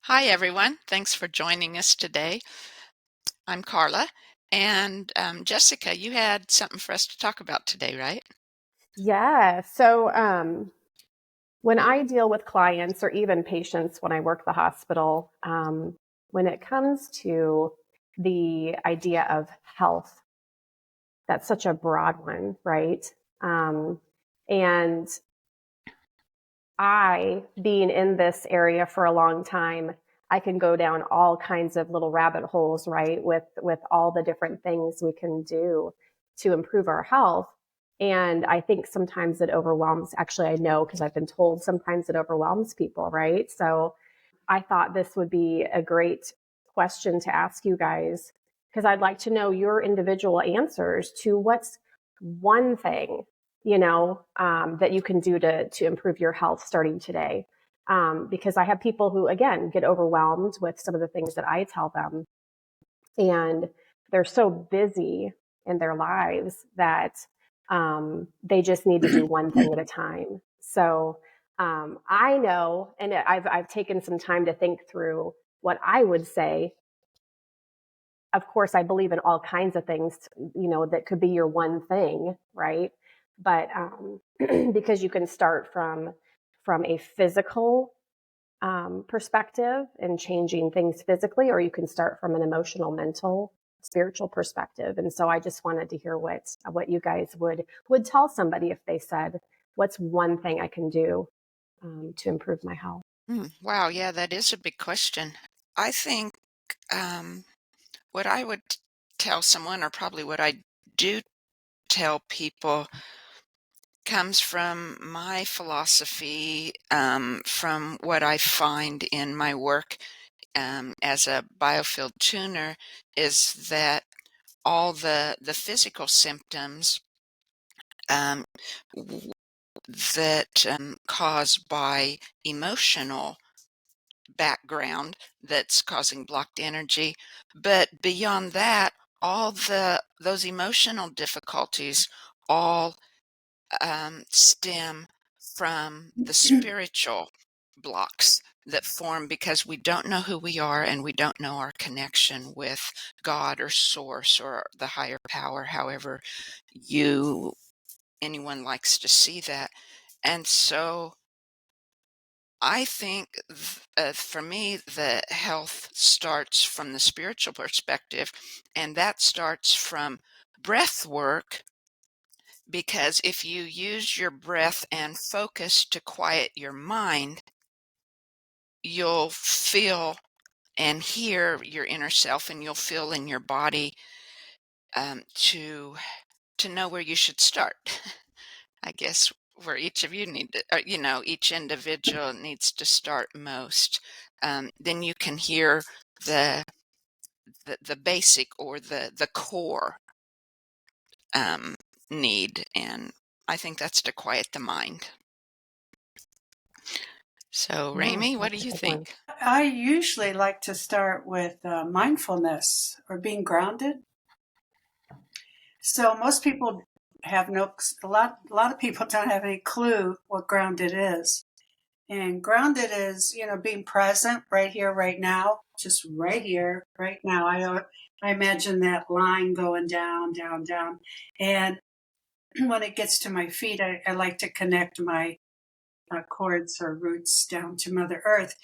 Hi, everyone. Thanks for joining us today. I'm Carla, and Jessica, you had something for us to talk about today, right? Yeah. So when I deal with clients or even patients when I work the hospital, when it comes to the idea of health, that's such a broad one, right? And I, being in this area for a long time, I can go down all kinds of little rabbit holes, right? With all the different things we can do to improve our health. And I think sometimes it overwhelms, actually, I know because I've been told sometimes it overwhelms people, right? So I thought this would be a great question to ask you guys because I'd like to know your individual answers to what's one thing, that you can do to improve your health starting today. Because I have people who, again, get overwhelmed with some of the things that I tell them, and they're so busy in their lives that they just need to do one thing at a time. So I know, and I've taken some time to think through what I would say. Of course, I believe in all kinds of things, that could be your one thing, right? But because you can start from a physical perspective and changing things physically, or you can start from an emotional, mental, spiritual perspective. And so I just wanted to hear what you guys would tell somebody if they said, "What's one thing I can do to improve my health?" Wow, yeah, that is a big question. I think um, what I would tell someone, or probably what I do tell people, comes from my philosophy, from what I find in my work as a biofield tuner, is that all the physical symptoms um, w- that caused by emotional background that's causing blocked energy, but beyond that, all those emotional difficulties all stem from the spiritual blocks that form because we don't know who we are and we don't know our connection with God or source or the higher power, however anyone likes to see that. And so I think for me, the health starts from the spiritual perspective, and that starts from breath work. Because if you use your breath and focus to quiet your mind, you'll feel and hear your inner self, and you'll feel in your body to know where you should start. I guess where each of you need to, each individual needs to start most. Then you can hear the the basic or the core um, need, and I think that's to quiet the mind. So, Yeah, Ramie, what do that's a you good one. think? I usually like to start with mindfulness or being grounded. So most people have a lot of people don't have any clue what grounded is. And grounded is, being present right here, right now, just right here, right now. I imagine that line going down, down, down. And when it gets to my feet, I like to connect my cords or roots down to Mother Earth.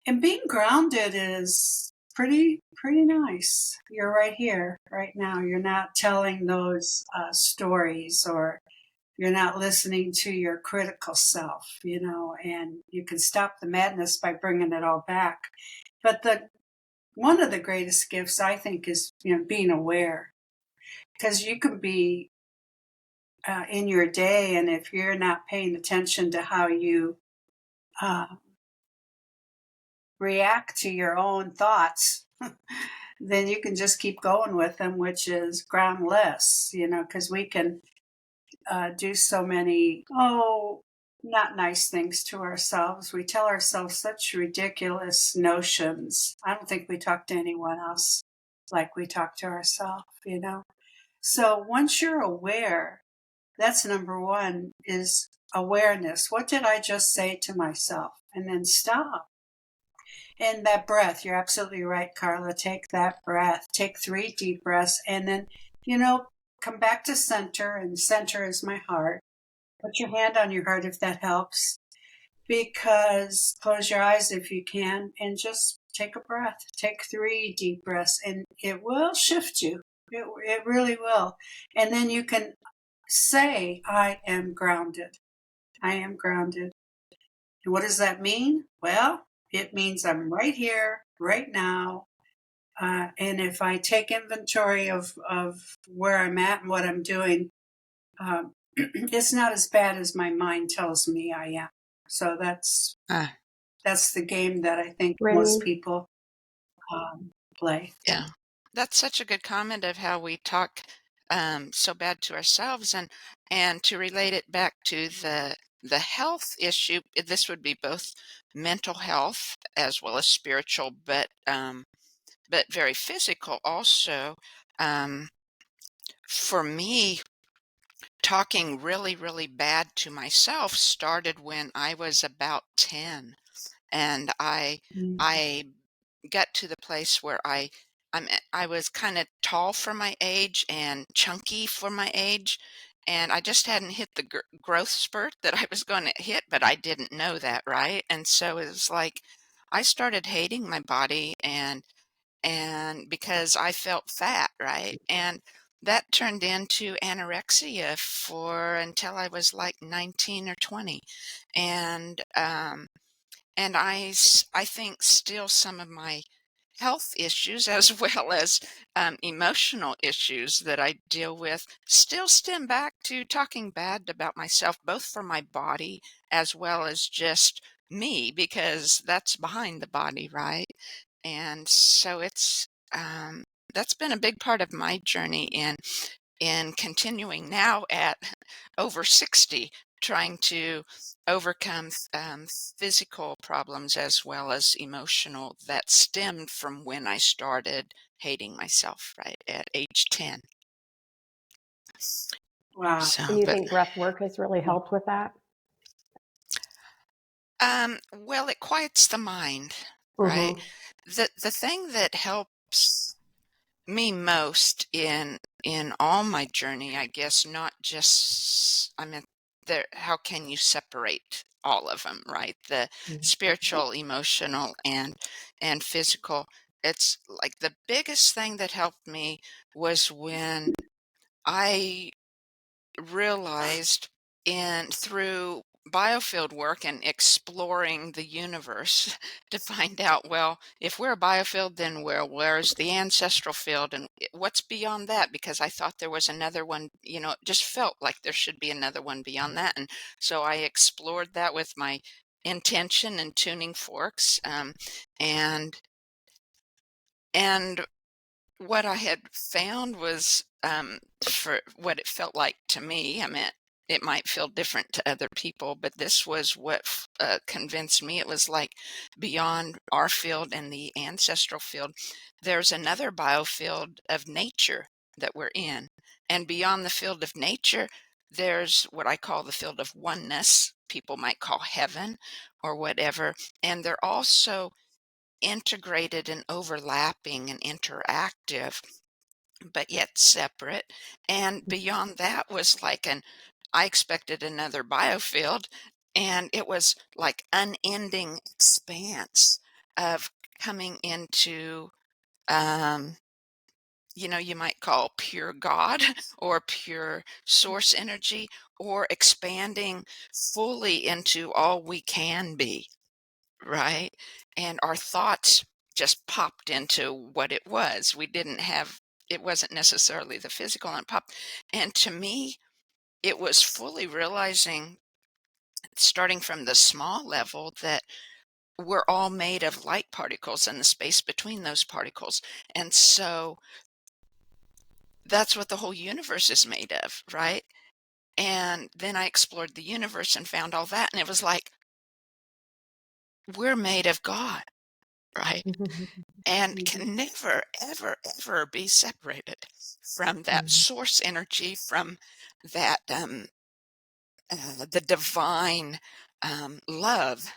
And being grounded is pretty nice. You're right here, right now. You're not telling those stories, or you're not listening to your critical self, and you can stop the madness by bringing it all back. But one of the greatest gifts, I think, is being aware. because you can be in your day, and if you're not paying attention to how you uh, react to your own thoughts, then you can just keep going with them, which is groundless, because we can do so many, not nice things to ourselves. We tell ourselves such ridiculous notions. I don't think we talk to anyone else like we talk to ourselves. So once you're aware, that's number one, is awareness. What did I just say to myself? And then stop. And that breath, you're absolutely right, Carla. Take that breath. Take 3 deep breaths. And then, come back to center. And center is my heart. Put your hand on your heart if that helps. Because close your eyes if you can and just take a breath. Take 3 deep breaths and it will shift you. It really will. And then you can say, I am grounded. I am grounded. And what does that mean? Well, it means I'm right here, right now. And if I take inventory of where I'm at and what I'm doing, it's not as bad as my mind tells me I am. So that's Ah, the game that I think most Ramie, people play. yeah. That's such a good comment of how we talk so bad to ourselves, and to relate it back to the health issue. This would be both mental health as well as spiritual, but very physical also. Um, for me, talking really, really bad to myself started when I was about 10. And I got to the place where I was kind of tall for my age and chunky for my age, and I just hadn't hit the growth spurt that I was going to hit, but I didn't know that, right? And so it was like I started hating my body, and because I felt fat, right? And that turned into anorexia for until I was like 19 or 20. And I think still some of my health issues as well as emotional issues that I deal with still stem back to talking bad about myself, both for my body as well as just me, because that's behind the body, right? And so that's been a big part of my journey in continuing now at over 60, trying to overcome physical problems as well as emotional that stemmed from when I started hating myself, right, at age 10. Wow. So, and you but think breath work has really helped with that? well, it quiets the mind, right? Mm-hmm. The thing that helps me most in all my journey, I guess, not just, I mean, there, how can you separate all of them, right? The spiritual, emotional, and physical. It's like the biggest thing that helped me was when I realized in through biofield work and exploring the universe to find out, well, if we're a biofield, then where's the ancestral field, and what's beyond that? Because I thought there was another one, it just felt like there should be another one beyond that. And so I explored that with my intention and tuning forks, and and what I had found was, for what it felt like to me, I mean, it might feel different to other people, but this was what convinced me. It was like beyond our field and the ancestral field, there's another biofield of nature that we're in. And beyond the field of nature, there's what I call the field of oneness. People might call heaven or whatever. And they're also integrated and overlapping and interactive, but yet separate. And beyond that was like I expected another biofield, and it was like unending expanse of coming into, um, you might call pure God or pure source energy, or expanding fully into all we can be, right? And our thoughts just popped into what it was. We didn't have it wasn't necessarily the physical, and it popped. And to me, it was fully realizing, starting from the small level, that we're all made of light particles and the space between those particles. And so that's what the whole universe is made of, right? And then I explored the universe and found all that. And it was like, we're made of God, right? And can never, ever, ever be separated from that source energy, from that, the divine love,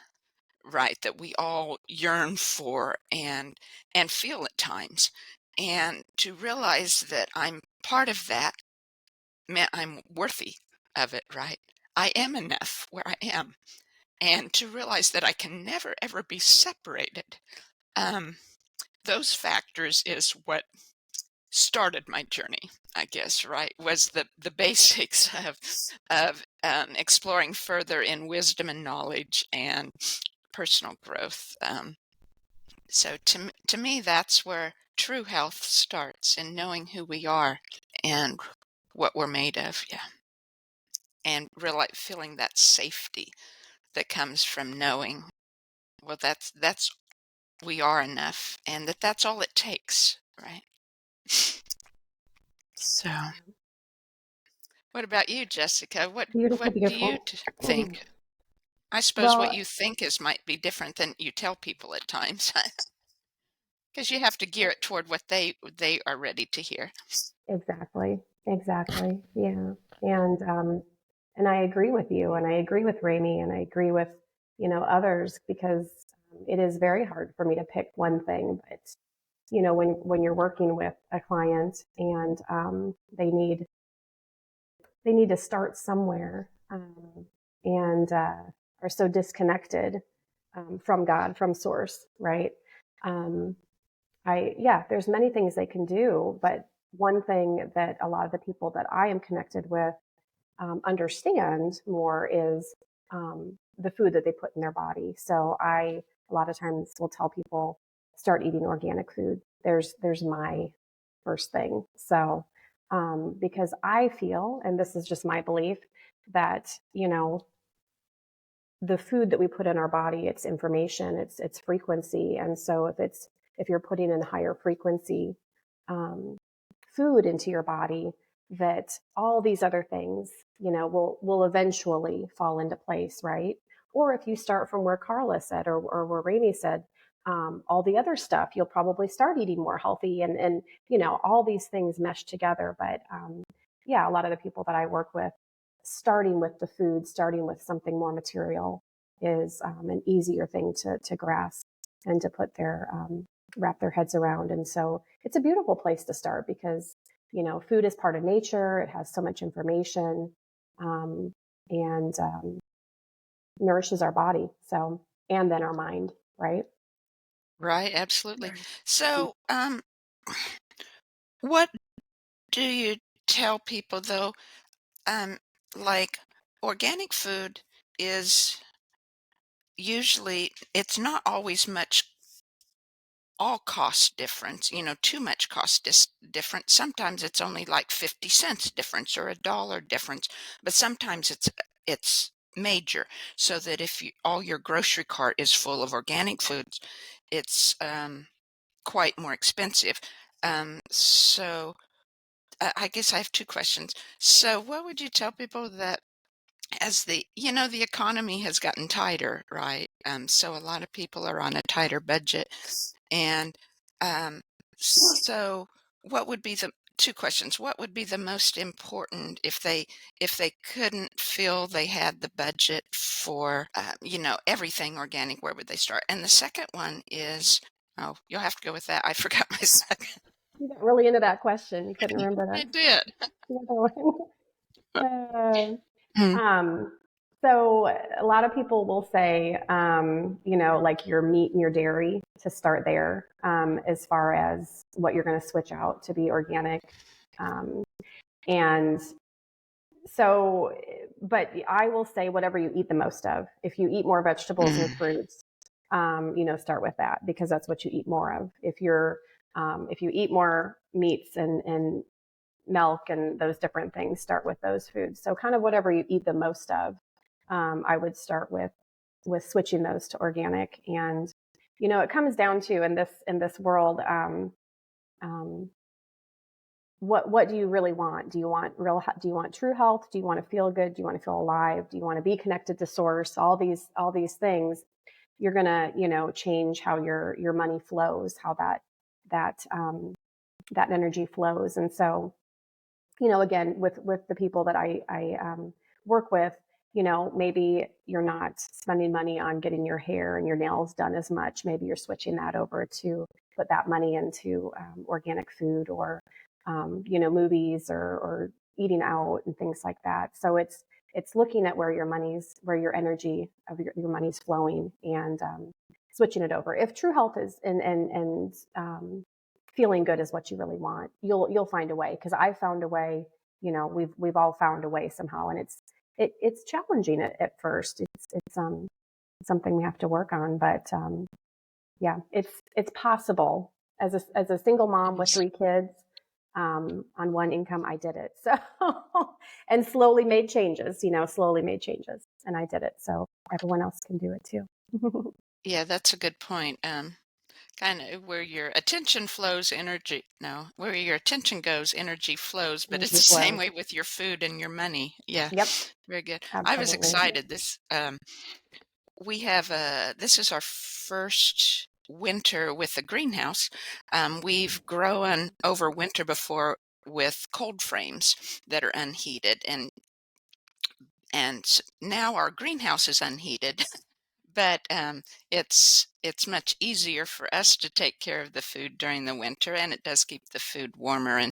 right, that we all yearn for and feel at times. And to realize that I'm part of that meant I'm worthy of it, right? I am enough where I am. And to realize that I can never ever be separated. Um, those factors is what started my journey, I guess, right? Was the basics of exploring further in wisdom and knowledge and personal growth. So to me, that's where true health starts, in knowing who we are and what we're made of. Yeah. And really feeling that safety that comes from knowing, well, that's we are enough, and that's all it takes, right? So, what about you, Jessica? Beautiful, What do you beautiful. think? I suppose what Well, you think is might be different than you tell people at times, because you have to gear it toward what they are ready to hear. exactly, exactly. Yeah. And I agree with you, and I agree with Ramie, and I agree with, others, because it is very hard for me to pick one thing. But, when you're working with a client and they need to start somewhere, and are so disconnected from God, from source, right? Um, there's many things they can do, but one thing that a lot of the people that I am connected with understand more is the food that they put in their body. So I, a lot of times, will tell people, start eating organic food. There's my first thing. So because I feel, and this is just my belief, that the food that we put in our body, it's information, it's frequency. And so if you're putting in higher frequency um, food into your body, that all these other things, will eventually fall into place, right? Or if you start from where Carla said, or where Rainey said, all the other stuff, you'll probably start eating more healthy, and all these things mesh together. But yeah, a lot of the people that I work with, starting with the food, starting with something more material, is an easier thing to grasp and to put wrap their heads around. And so it's a beautiful place to start, because food is part of nature. It has so much information, and nourishes our body. So, and then our mind, right? Right, absolutely. So, what do you tell people though? Um, like, organic food is usually, it's not always much all cost difference, too much cost difference. Sometimes it's only like 50 cents difference or $1 difference, but sometimes it's major. So that if all your grocery cart is full of organic foods, it's quite more expensive. So I guess I have two questions. So what would you tell people that, as the economy has gotten tighter, right? So a lot of people are on a tighter budget, and so what would be the two questions? What would be the most important if they couldn't feel they had the budget for everything organic? Where would they start? And the second one is, oh, you'll have to go with that. I forgot my second. You got really into that question. You couldn't remember I did. the other one. Hmm. Um, so a lot of people will say, like your meat and your dairy, to start there, as far as what you're going to switch out to be organic. And so, but I will say whatever you eat the most of. If you eat more vegetables and fruits, start with that, because that's what you eat more of. If you're If you eat more meats and milk and those different things, start with those foods. So kind of whatever you eat the most of, I would start with switching those to organic. And it comes down to in this world, um, what do you really want? Do you want true health? Do you want to feel good? Do you want to feel alive? Do you want to be connected to source? All these things, you're gonna change how your money flows, how that energy flows. And so, again, with the people that I work with, maybe you're not spending money on getting your hair and your nails done as much. Maybe you're switching that over to put that money into organic food, or movies, or eating out and things like that. So it's looking at where your energy of your money's flowing, and switching it over. If true health is and feeling good is what you really want, you'll find a way. Because I found a way. We've all found a way somehow, and it's challenging at first. It's something we have to work on, but yeah, it's possible. As a single mom with 3 kids, on one income, I did it. So and slowly made changes, and I did it. So everyone else can do it too. Yeah, that's a good point. Kind of where your attention flows, energy. No, where your attention goes, energy flows. But it's Energy the same flows. way with your food and your money. Yeah, Yep, very good. I was absolutely. excited. We have this is our first winter with the greenhouse. We've grown over winter before with cold frames that are unheated, and now our greenhouse is unheated. But it's much easier for us to take care of the food during the winter, and it does keep the food warmer. And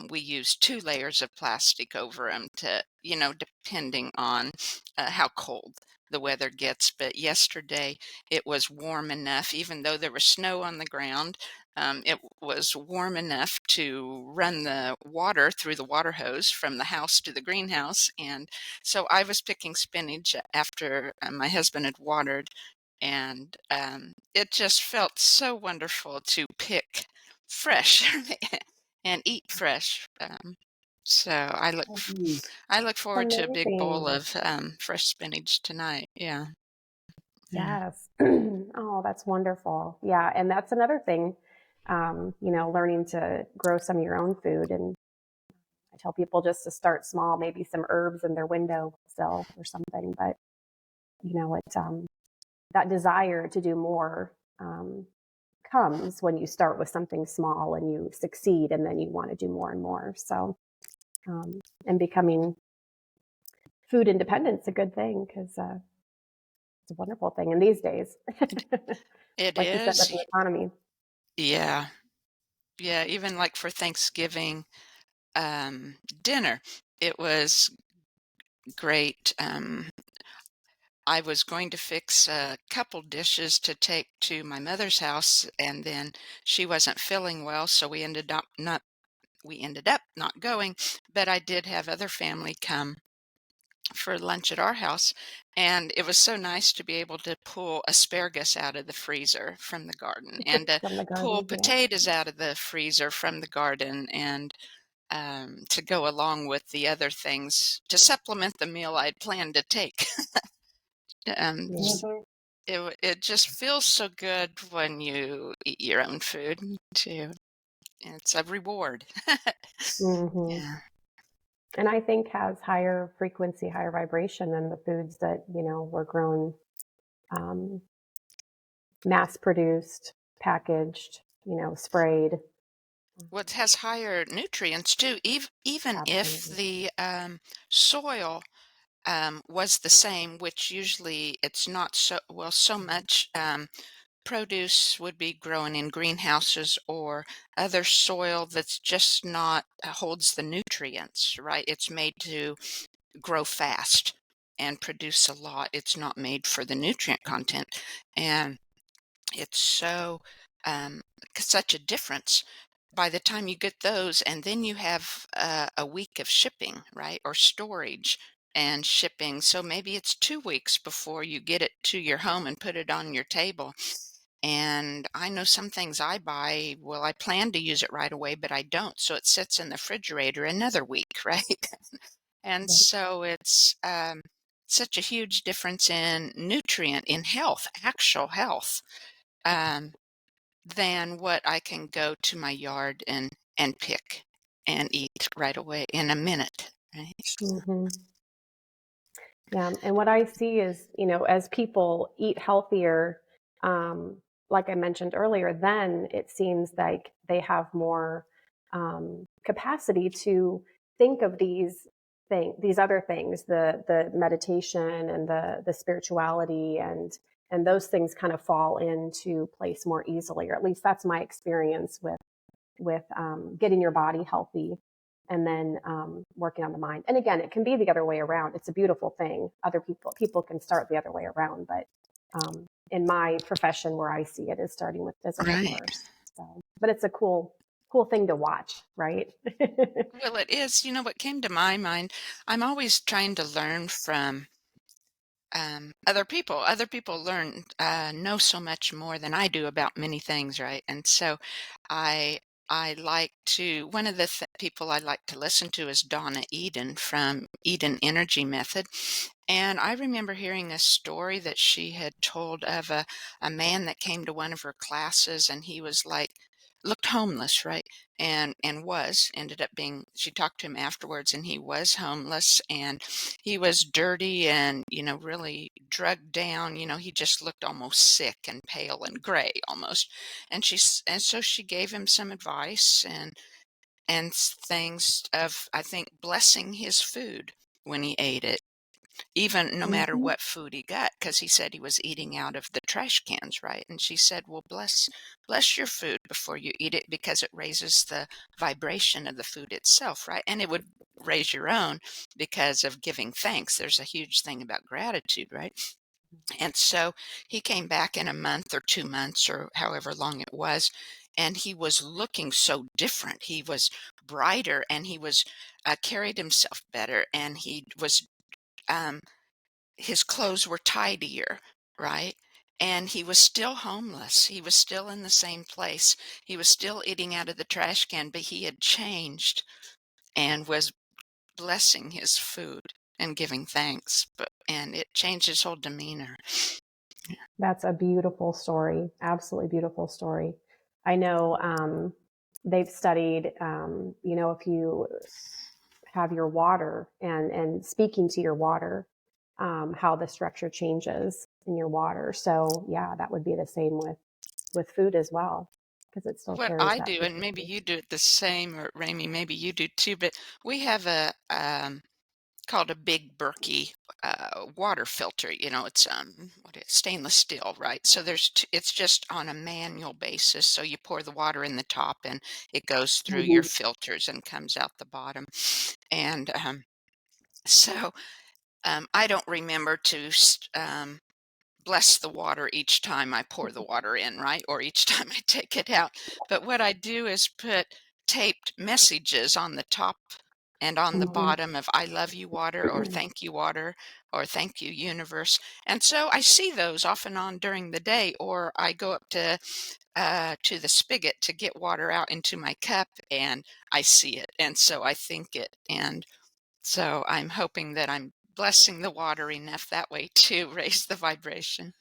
we use 2 layers of plastic over them to, depending on how cold the weather gets. But yesterday it was warm enough, even though there was snow on the ground. It was warm enough to run the water through the water hose from the house to the greenhouse, and so I was picking spinach after my husband had watered, and it just felt so wonderful to pick fresh and eat fresh. So Mhm. I look forward to a big bowl Amazing. of fresh spinach tonight. Yeah. Yeah. Yes. Oh, that's wonderful. Yeah, and that's another thing. Learning to grow some of your own food. And I tell people just to start small, maybe some herbs in their windowsill or something. But that desire to do more comes when you start with something small and you succeed, and then you want to do more and more. So, and becoming food independent is a good thing, because it's a wonderful thing in these days. It Like you said, with is. the economy. Yeah. Yeah. Even like for Thanksgiving dinner, it was great. I was going to fix a couple dishes to take to my mother's house, and then she wasn't feeling well, so we ended up not going. But I did have other family come for lunch at our house, and it was so nice to be able to pull asparagus out of the freezer from the garden, and to From the pull garden. Yeah. potatoes out of the freezer from the garden, and to go along with the other things to supplement the meal I'd planned to take. Um, Yeah. Mhm. it just feels so good when you eat your own food too. It's a reward. Hmm. Yeah. And I think has higher frequency, higher vibration than the foods that, were grown, um, mass produced, packaged, sprayed. Well, it has higher nutrients too. Even if Absolutely. the soil was the same, which usually it's not so well. So much produce would be grown in greenhouses or other soil that's just not holds the nutrients, right? It's made to grow fast and produce a lot. It's not made for the nutrient content. And it's um, such a difference by the time you get those, and then you have a week of shipping, right? Or storage and shipping. So maybe it's 2 weeks before you get it to your home and put it on your table. And I know some things I buy, well, I plan to use it right away, but I don't. So it sits in the refrigerator another week, right? And Right. so it's such a huge difference in nutrient, in health, actual health, um, than what I can go to my yard and pick and eat right away in a minute, right? Hmm. Yeah, and what I see is, as people eat healthier, um, like I mentioned earlier, then it seems like they have more capacity to think of these other things, the meditation and the spirituality, and those things kind of fall into place more easily, or at least that's my experience with getting your body healthy and then working on the mind. And again, it can be the other way around. It's a beautiful thing. Other people can start the other way around, but in my profession, where I see it, is starting with physical Right. first. So, but it's a cool thing to watch, right? Well, it is. You know what came to my mind? I'm always trying to learn from other people. Other people know so much more than I do about many things, right? And so I I like to one of the people I like to listen to is Donna Eden from Eden Energy Method. And I remember hearing a story that she had told of a man that came to one of her classes, and he was like looked homeless, right? And was ended up being she talked to him afterwards, and he was homeless, and he was dirty and, really drugged down. He just looked almost sick and pale and gray almost. And so she gave him some advice and things of, I think, blessing his food when he ate it, even no matter Hmm. what food he got, because he said he was eating out of the trash cans, right? And she said, well, bless your food before you eat it, because it raises the vibration of the food itself, right? And it would raise your own because of giving thanks. There's a huge thing about gratitude, right? And so he came back in a month or 2 months or however long it was, and he was looking so different. He was brighter, and he was carried himself better, and he was um, his clothes were tidier, right? And he was still homeless. He was still in the same place. He was still eating out of the trash can, but he had changed and was blessing his food and giving thanks. And it changed his whole demeanor. That's a beautiful story. Absolutely beautiful story. I know they've studied, if you have your water and speaking to your water, how the structure changes in your water. So yeah, that would be the same with food as well, because it still What carries I that do, and maybe frequency. you do it the same, or Ramie, maybe you do too, but we have a called a big Berkey water filter. It's what is stainless steel, right? So it's just on a manual basis. So you pour the water in the top, and it goes through your Mhm. filters and comes out the bottom. And so I don't remember to bless the water each time I pour the water in, right? Or each time I take it out. But what I do is put taped messages on the top and on the Mhm. bottom of I love you water, or thank you universe. And so I see those off and on during the day, or I go up to the spigot to get water out into my cup, and I see it. And so I think it. And so I'm hoping that I'm blessing the water enough that way to raise the vibration.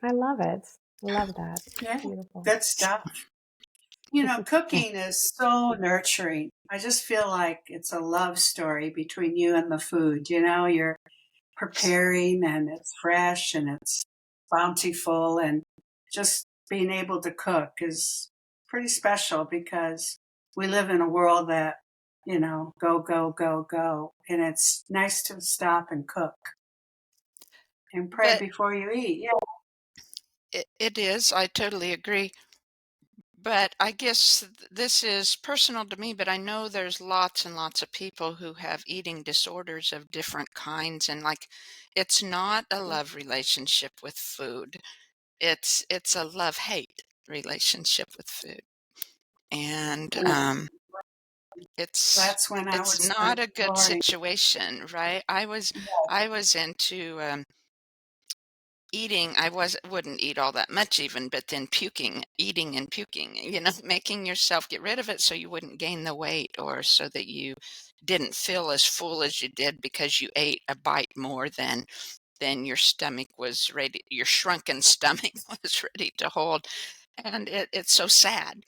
I love it. I love that. Yeah, Beautiful. good stuff. Cooking is so nurturing. I just feel like it's a love story between you and the food. You're preparing and it's fresh and it's bountiful, and just being able to cook is pretty special because we live in a world that, go, go, go, go. And it's nice to stop and cook and pray But before you eat. Yeah. it is, I totally agree. But I guess this is personal to me, but I know there's lots and lots of people who have eating disorders of different kinds, and like it's not a love relationship with food. It's a love-hate relationship with food. And And it's that's when I it's would start not a good exploring. situation, right? I was into eating, I wouldn't eat all that much even, but then puking, eating and puking, making yourself get rid of it so you wouldn't gain the weight, or so that you didn't feel as full as you did because you ate a bite more than your stomach was ready, your shrunken stomach was ready to hold. And it's so sad.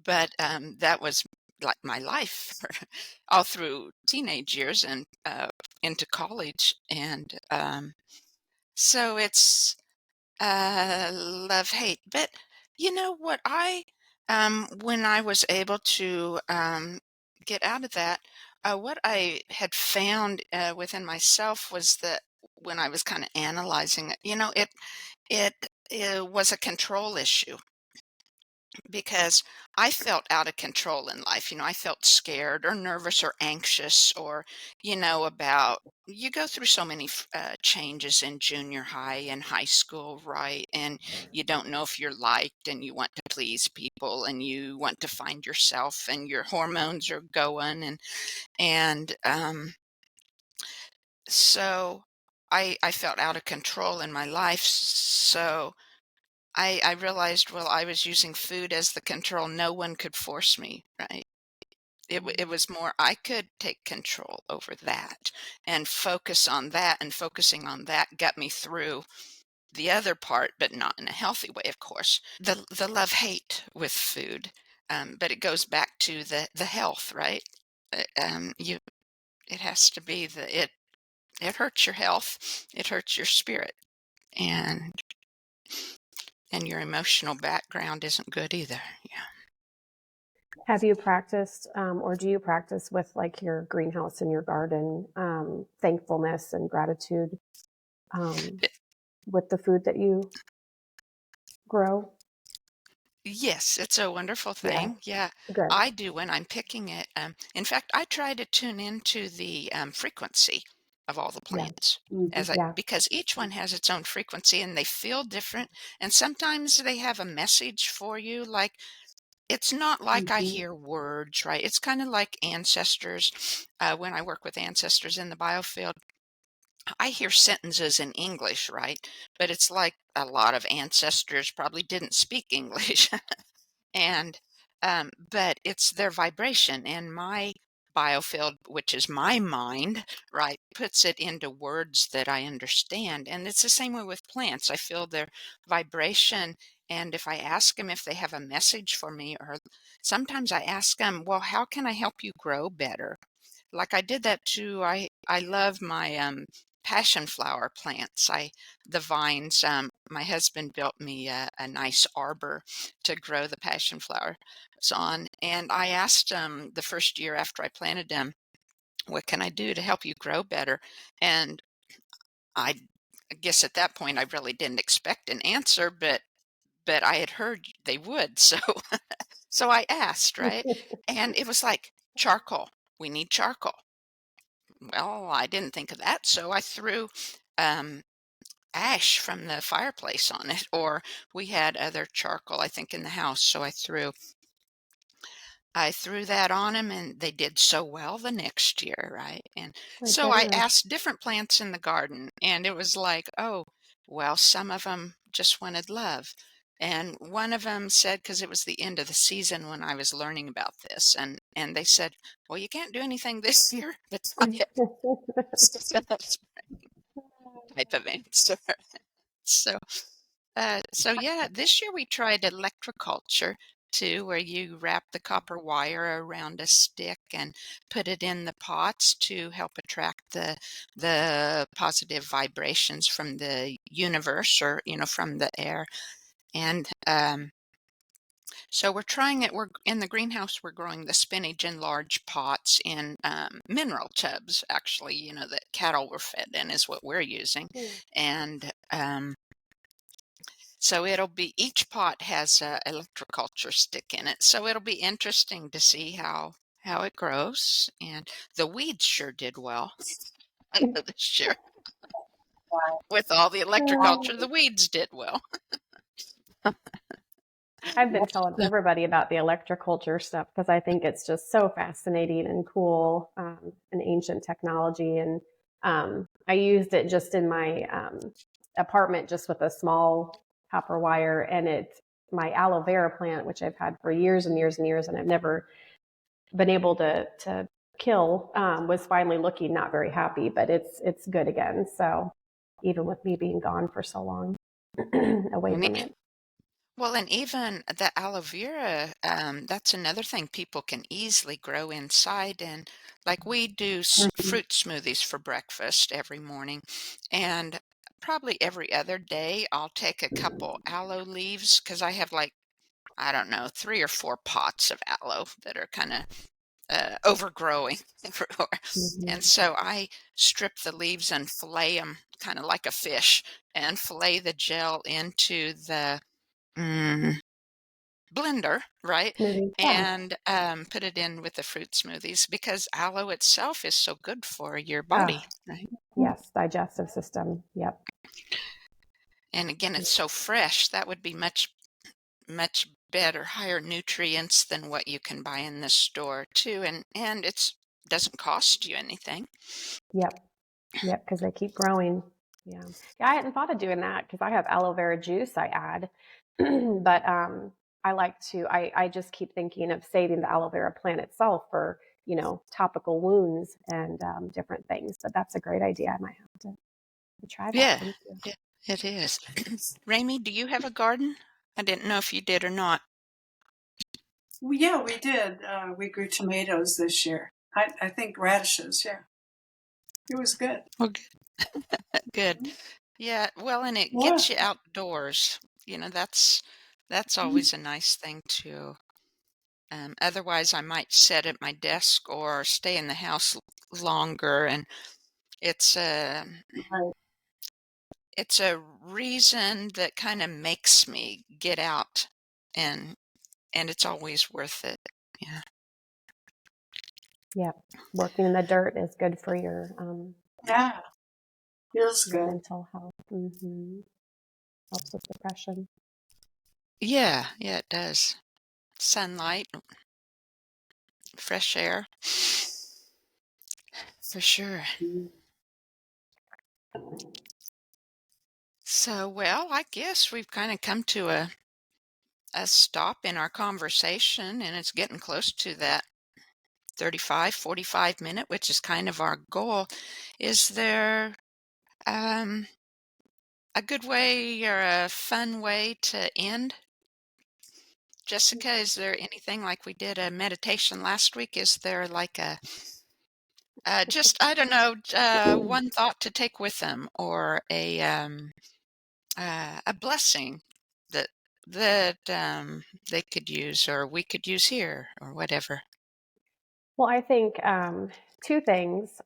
But that was like my life all through teenage years and into college. And so it's love hate. But you know what, when I was able to get out of that, what I had found within myself was that when I was kind of analyzing it, it, it was a control issue, because I felt out of control in life. I felt scared or nervous or anxious, or, about, you go through so many changes in junior high and high school, right? And you don't know if you're liked, and you want to please people, and you want to find yourself, and your hormones are going. And so I felt out of control in my life. So I realized, well, I was using food as the control. No one could force me, right? It was more I could take control over that and focus on that, and focusing on that got me through the other part, but not in a healthy way, of course. The love hate with food, but it goes back to the health, right? You it has to be it hurts your health, it hurts your spirit, and your emotional background isn't good either. Yeah. Have you practiced, or do you practice with like your greenhouse and your garden, thankfulness and gratitude um, with the food that you grow? Yes, it's a wonderful Yeah, thing. Yeah, good. I do when I'm picking it. In fact, I try to tune into the frequency of all the Yeah, plants, Mhm. yeah. because each one has its own frequency and they feel different. And sometimes they have a message for you. Like, it's not like I Mhm. hear words, right? It's kind of like ancestors. When I work with ancestors in the biofield, I hear sentences in English, right? But it's like a lot of ancestors probably didn't speak English. And but it's their vibration, and my biofield, which is my mind, right, puts it into words that I understand. And it's the same way with plants. I feel their vibration, and if I ask them if they have a message for me, or sometimes I ask them, well, how can I help you grow better? Like, I did that too. I love my passion flower plants. The vines. My husband built me a nice arbor to grow the passion flowers on, and I asked him the first year after I planted them, "What can I do to help you grow better?" And I guess at that point I really didn't expect an answer, but I had heard they would, so so I asked, right? And it was like charcoal. We need charcoal. Well, I didn't think of that, so I threw um, ash from the fireplace on it, or we had other charcoal, I think, in the house, so I threw that on them, and they did so well the next year, right? And My so I goodness. asked different plants in the garden, and it was like, oh, well, some of them just wanted love. And one of them said, because it was the end of the season when I was learning about this, and they said, well, you can't do anything this year but try it. Type of answer. So, so yeah, this year we tried electroculture too, where you wrap the copper wire around a stick and put it in the pots to help attract the positive vibrations from the universe, or from the air. And so we're trying it. We're in the greenhouse. We're growing the spinach in large pots in mineral tubs, actually. That cattle were fed in is what we're using, and so it'll be each pot has a electroculture stick in it. So it'll be interesting to see how it grows. And the weeds sure did well this year. Wow. With all the Um, electroculture, the weeds did well. I've been telling everybody about the electroculture stuff because I think it's just so fascinating and cool, and ancient technology. And I used it just in my apartment just with a small copper wire, and it's my aloe vera plant, which I've had for years and years and years, and I've never been able to kill, was finally looking not very happy, but it's good again. So even with me being gone for so long away And from it. well, and even the aloe vera, that's another thing people can easily grow inside. And like we do Mhm. fruit smoothies for breakfast every morning. And probably every other day, I'll take a couple aloe leaves because I have like, I don't know, 3 or 4 pots of aloe that are kind of overgrowing everywhere. And Mhm. so I strip the leaves and fillet them kind of like a fish and fillet the gel into the mm, blender, right? Smoothie, yeah. And put it in with the fruit smoothies because aloe itself is so good for your Ah, body, right? yes, digestive system. Yep. And again, it's so fresh. That would be much better, higher nutrients than what you can buy in the store too. And it's doesn't cost you anything. Yep. Yep. Because they keep growing. Yeah. Yeah. I hadn't thought of doing that because I have aloe vera juice I add, but I like to. I just keep thinking of saving the aloe vera plant itself for topical wounds and different things. But that's a great idea. I might have to try that. Yeah, Thank you. it, it is. Ramie, do you have a garden? I didn't know if you did or not. Well, yeah, we did. We grew tomatoes this year. I think radishes. Yeah, it was good. Well, good. Yeah, well, and it Yeah. gets you outdoors. That's always a nice thing too. Otherwise, I might sit at my desk or stay in the house longer, and it's a Right. it's a reason that kind of makes me get out, and and it's always worth it. Yeah. Yep. Working in the dirt is good for Yeah, feels your good. mental health. Helps with depression. Yeah, yeah, it does. Sunlight, fresh air, for sure. Mm. So, well, I guess we've kind of come to a stop in our conversation, and it's getting close to that 35, 45 minute, which is kind of our goal. Is there um, a good way or a fun way to end? Jessica, is there anything like we did a meditation last week? Is there like just, I don't know, one thought to take with them or a blessing that they could use or we could use here or whatever. Well, I think two things.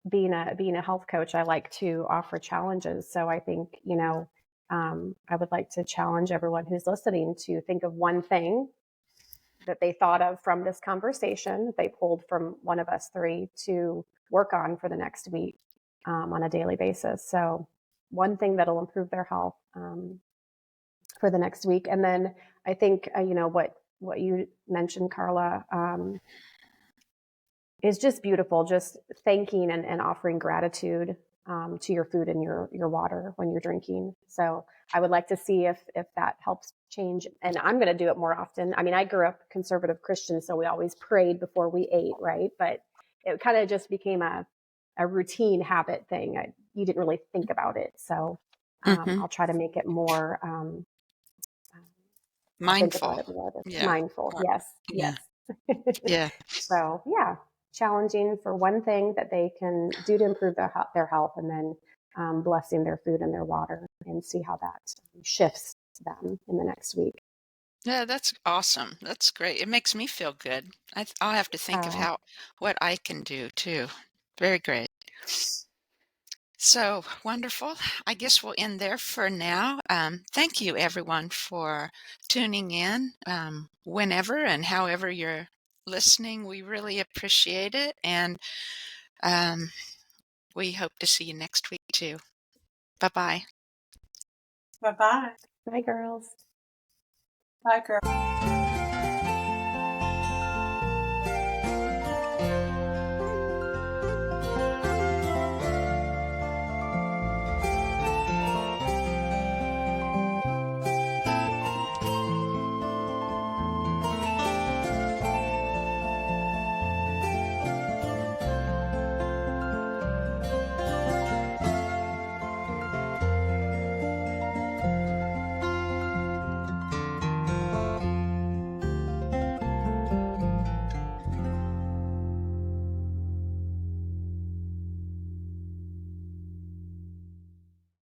Being a health coach, I like to offer challenges. So I think I would like to challenge everyone who's listening to think of one thing that they thought of from this conversation that they pulled from one of us three to work on for the next week on a daily basis. So one thing that'll improve their health for the next week, and then I think what you mentioned, Carla, is just beautiful. Just thanking and offering gratitude to your food and your water when you're drinking. So I would like to see if that helps change. And I'm going to do it more often. I mean, I grew up conservative Christian, so we always prayed before we ate, right? But it kind of just became a routine habit thing. You didn't really think about it. So Hmm. I'll try to make it more. I'll think about Mindful. it more. Yeah. Mindful. Or- Yes. yeah. Yes. Yeah. So yeah, challenging for one thing that they can do to improve their health, and then blessing their food and their water, and see how that shifts them in the next week. Yeah, that's awesome. That's great. It makes me feel good. I'll have to think of Uh, what I can do too. Very great. So wonderful. I guess we'll end there for now. Thank you, everyone, for tuning in whenever and however you're listening. We really appreciate it. And um, we hope to see you next week, too. Bye bye. Bye bye. Bye, girls. Bye, girl.